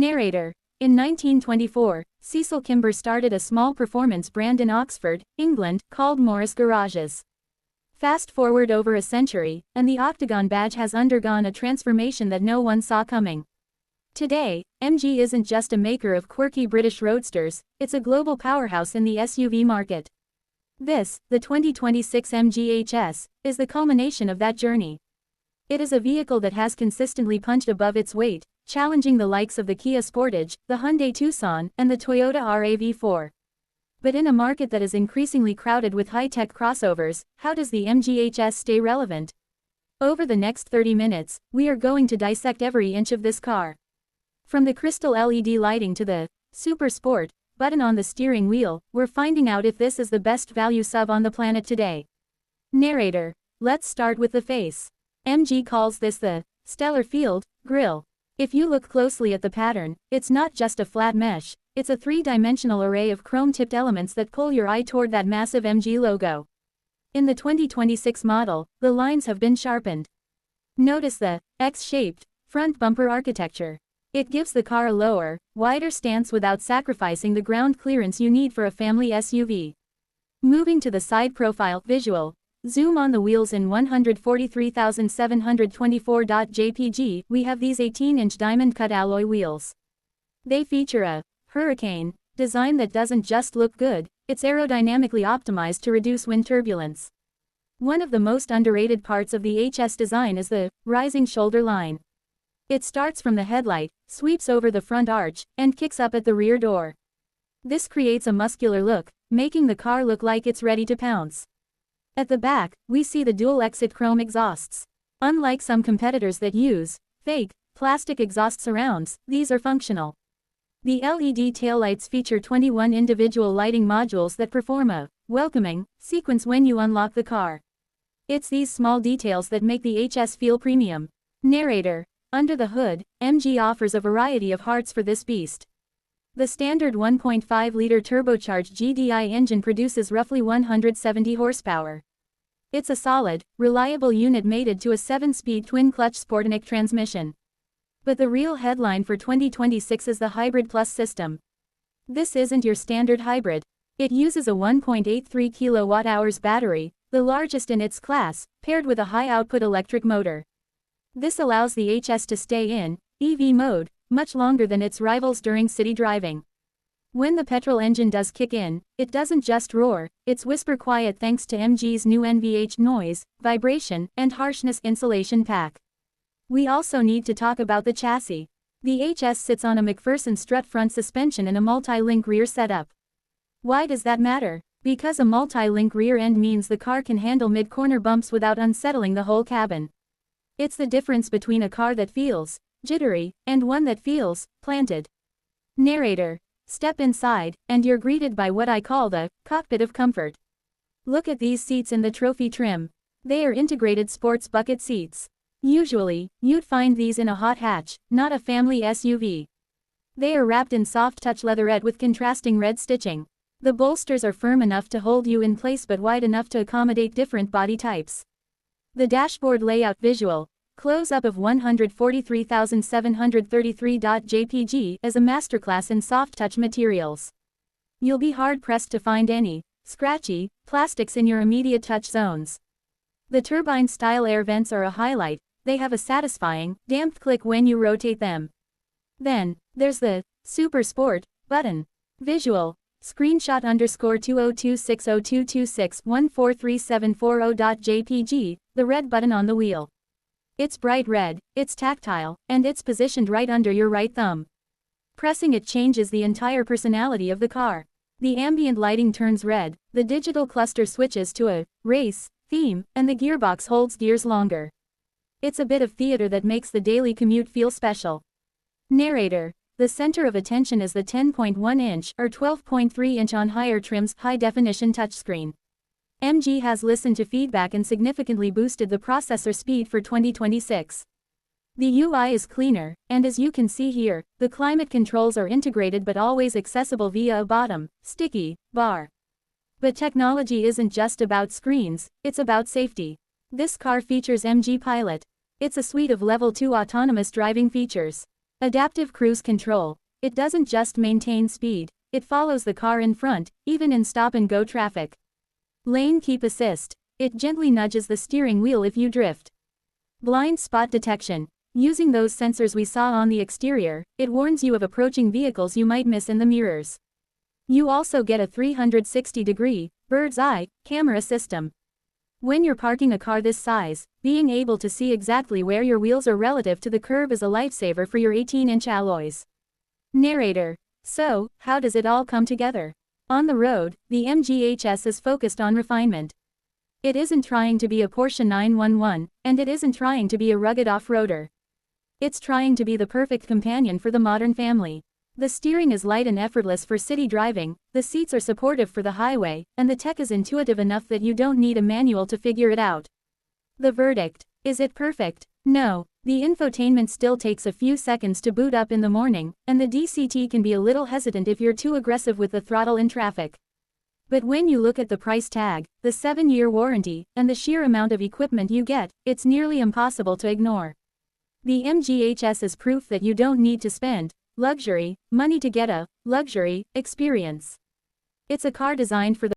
Narrator. In 1924, Cecil Kimber started a small performance brand in Oxford, England, called Morris Garages. Fast forward over a century, and the Octagon badge has undergone a transformation that no one saw coming. Today, MG isn't just a maker of quirky British roadsters, it's a global powerhouse in the SUV market. This, the 2026 MG HS, is the culmination of that journey. It is a vehicle that has consistently punched above its weight, challenging the likes of the Kia Sportage, the Hyundai Tucson, and the Toyota RAV4. But in a market that is increasingly crowded with high-tech crossovers, how does the MG HS stay relevant? Over the next 30 minutes, we are going to dissect every inch of this car. From the crystal LED lighting to the Super Sport button on the steering wheel, we're finding out if this is the best value sub on the planet today. Narrator. Let's start with the face. MG calls this the stellar field grille. If you look closely at the pattern, it's not just a flat mesh, it's a three-dimensional array of chrome-tipped elements that pull your eye toward that massive MG logo. In the 2026 model, the lines have been sharpened. Notice the X-shaped front bumper architecture. It gives the car a lower, wider stance without sacrificing the ground clearance you need for a family SUV. Moving to the side profile visual, zoom on the wheels in 143,724.jpg, we have these 18-inch diamond-cut alloy wheels. They feature a Hurricane design that doesn't just look good, it's aerodynamically optimized to reduce wind turbulence. One of the most underrated parts of the HS design is the rising shoulder line. It starts from the headlight, sweeps over the front arch, and kicks up at the rear door. This creates a muscular look, making the car look like it's ready to pounce. At the back, we see the dual-exit chrome exhausts. Unlike some competitors that use fake plastic exhaust surrounds, these are functional. The LED taillights feature 21 individual lighting modules that perform a welcoming sequence when you unlock the car. It's these small details that make the HS feel premium. Narrator. Under the hood, MG offers a variety of hearts for this beast. The standard 1.5-liter turbocharged GDI engine produces roughly 170 horsepower. It's a solid, reliable unit mated to a 7-speed twin-clutch Sportonic transmission. But the real headline for 2026 is the Hybrid Plus system. This isn't your standard hybrid. It uses a 1.83 kWh battery, the largest in its class, paired with a high-output electric motor. This allows the HS to stay in EV mode much longer than its rivals during city driving. When the petrol engine does kick in, it doesn't just roar, it's whisper quiet thanks to MG's new NVH noise, vibration, and harshness insulation pack. We also need to talk about the chassis. The HS sits on a McPherson strut front suspension and a multi-link rear setup. Why does that matter? Because a multi-link rear end means the car can handle mid-corner bumps without unsettling the whole cabin. It's the difference between a car that feels jittery and one that feels planted. Narrator. Step inside, and you're greeted by what I call the cockpit of comfort. Look at these seats in the trophy trim. They are integrated sports bucket seats. Usually, you'd find these in a hot hatch, not a family SUV. They are wrapped in soft touch leatherette with contrasting red stitching. The bolsters are firm enough to hold you in place but wide enough to accommodate different body types. The dashboard layout visual, close-up of 143,733.jpg, is a masterclass in soft-touch materials. You'll be hard-pressed to find any scratchy plastics in your immediate touch zones. The turbine-style air vents are a highlight. They have a satisfying, damped click when you rotate them. Then, there's the Super Sport button. Visual. Screenshot _20260226143740.jpg, the red button on the wheel. It's bright red, it's tactile, and it's positioned right under your right thumb. Pressing it changes the entire personality of the car. The ambient lighting turns red, the digital cluster switches to a race theme, and the gearbox holds gears longer. It's a bit of theater that makes the daily commute feel special. Narrator. The center of attention is the 10.1-inch or 12.3-inch on higher trims high-definition touchscreen. MG has listened to feedback and significantly boosted the processor speed for 2026. The UI is cleaner, and as you can see here, the climate controls are integrated but always accessible via a bottom, sticky, bar. But technology isn't just about screens, it's about safety. This car features MG Pilot. It's a suite of Level 2 autonomous driving features. Adaptive Cruise Control. It doesn't just maintain speed, it follows the car in front, even in stop-and-go traffic. Lane Keep Assist. It gently nudges the steering wheel if you drift. Blind Spot Detection. Using those sensors we saw on the exterior, it warns you of approaching vehicles you might miss in the mirrors. You also get a 360-degree, bird's-eye, camera system. When you're parking a car this size, being able to see exactly where your wheels are relative to the curb is a lifesaver for your 18-inch alloys. Narrator. So, how does it all come together? On the road, the MGHS is focused on refinement. It isn't trying to be a Porsche 911, and it isn't trying to be a rugged off-roader. It's trying to be the perfect companion for the modern family. The steering is light and effortless for city driving, the seats are supportive for the highway, and the tech is intuitive enough that you don't need a manual to figure it out. The verdict. Is it perfect? No. The infotainment still takes a few seconds to boot up in the morning, and the DCT can be a little hesitant if you're too aggressive with the throttle in traffic. But when you look at the price tag, the 7-year warranty, and the sheer amount of equipment you get, it's nearly impossible to ignore. The MGHS is proof that you don't need to spend luxury money to get a luxury experience. It's a car designed for the